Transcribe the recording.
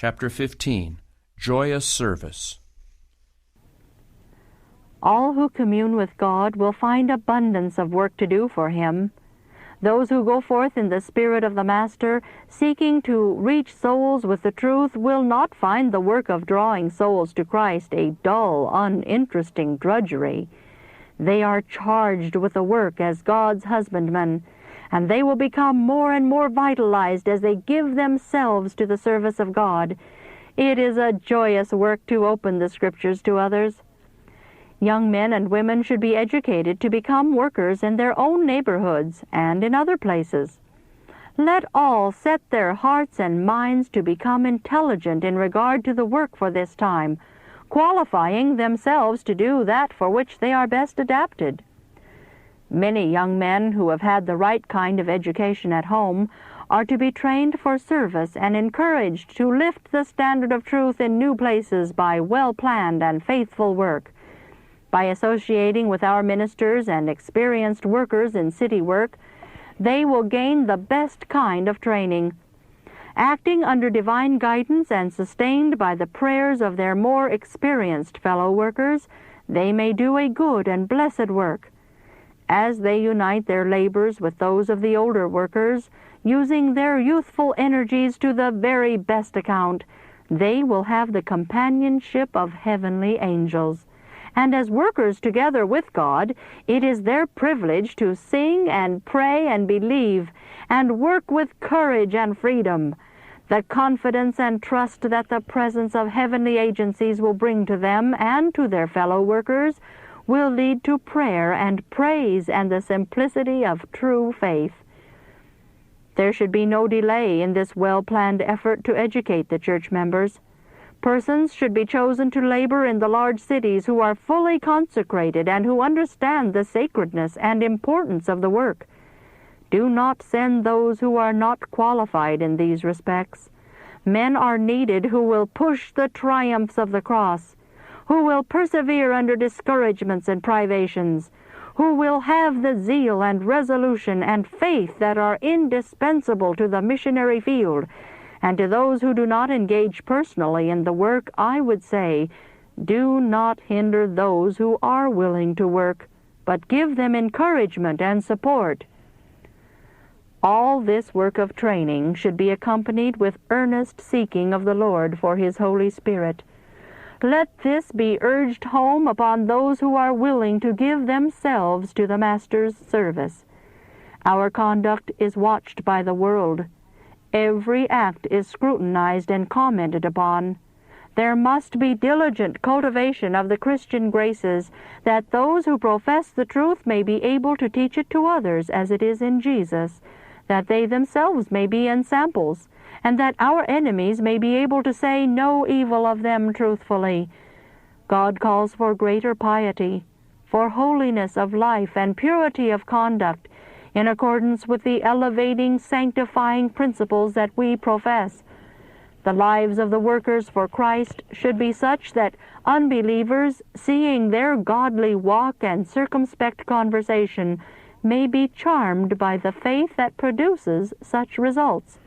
Chapter 15, Joyous Service. All who commune with God will find abundance of work to do for Him. Those who go forth in the Spirit of the Master, seeking to reach souls with the truth, will not find the work of drawing souls to Christ a dull, uninteresting drudgery. They are charged with the work as God's husbandmen, and they will become more and more vitalized as they give themselves to the service of God. It is a joyous work to open the Scriptures to others. Young men and women should be educated to become workers in their own neighborhoods and in other places. Let all set their hearts and minds to become intelligent in regard to the work for this time, qualifying themselves to do that for which they are best adapted. Many young men who have had the right kind of education at home are to be trained for service and encouraged to lift the standard of truth in new places by well-planned and faithful work. By associating with our ministers and experienced workers in city work, they will gain the best kind of training. Acting under divine guidance and sustained by the prayers of their more experienced fellow workers, they may do a good and blessed work. As they unite their labors with those of the older workers, using their youthful energies to the very best account, they will have the companionship of heavenly angels. And as workers together with God, it is their privilege to sing and pray and believe and work with courage and freedom. The confidence and trust that the presence of heavenly agencies will bring to them and to their fellow workers will lead to prayer and praise and the simplicity of true faith. There should be no delay in this well-planned effort to educate the church members. Persons should be chosen to labor in the large cities who are fully consecrated and who understand the sacredness and importance of the work. Do not send those who are not qualified in these respects. Men are needed who will push the triumphs of the cross, who will persevere under discouragements and privations, who will have the zeal and resolution and faith that are indispensable to the missionary field. And to those who do not engage personally in the work, I would say, do not hinder those who are willing to work, but give them encouragement and support. All this work of training should be accompanied with earnest seeking of the Lord for His Holy Spirit. Let this be urged home upon those who are willing to give themselves to the Master's service. Our conduct is watched by the world. Every act is scrutinized and commented upon. There must be diligent cultivation of the Christian graces, that those who profess the truth may be able to teach it to others as it is in Jesus, that they themselves may be ensamples, and that our enemies may be able to say no evil of them truthfully. God calls for greater piety, for holiness of life and purity of conduct, in accordance with the elevating, sanctifying principles that we profess. The lives of the workers for Christ should be such that unbelievers, seeing their godly walk and circumspect conversation, may be charmed by the faith that produces such results.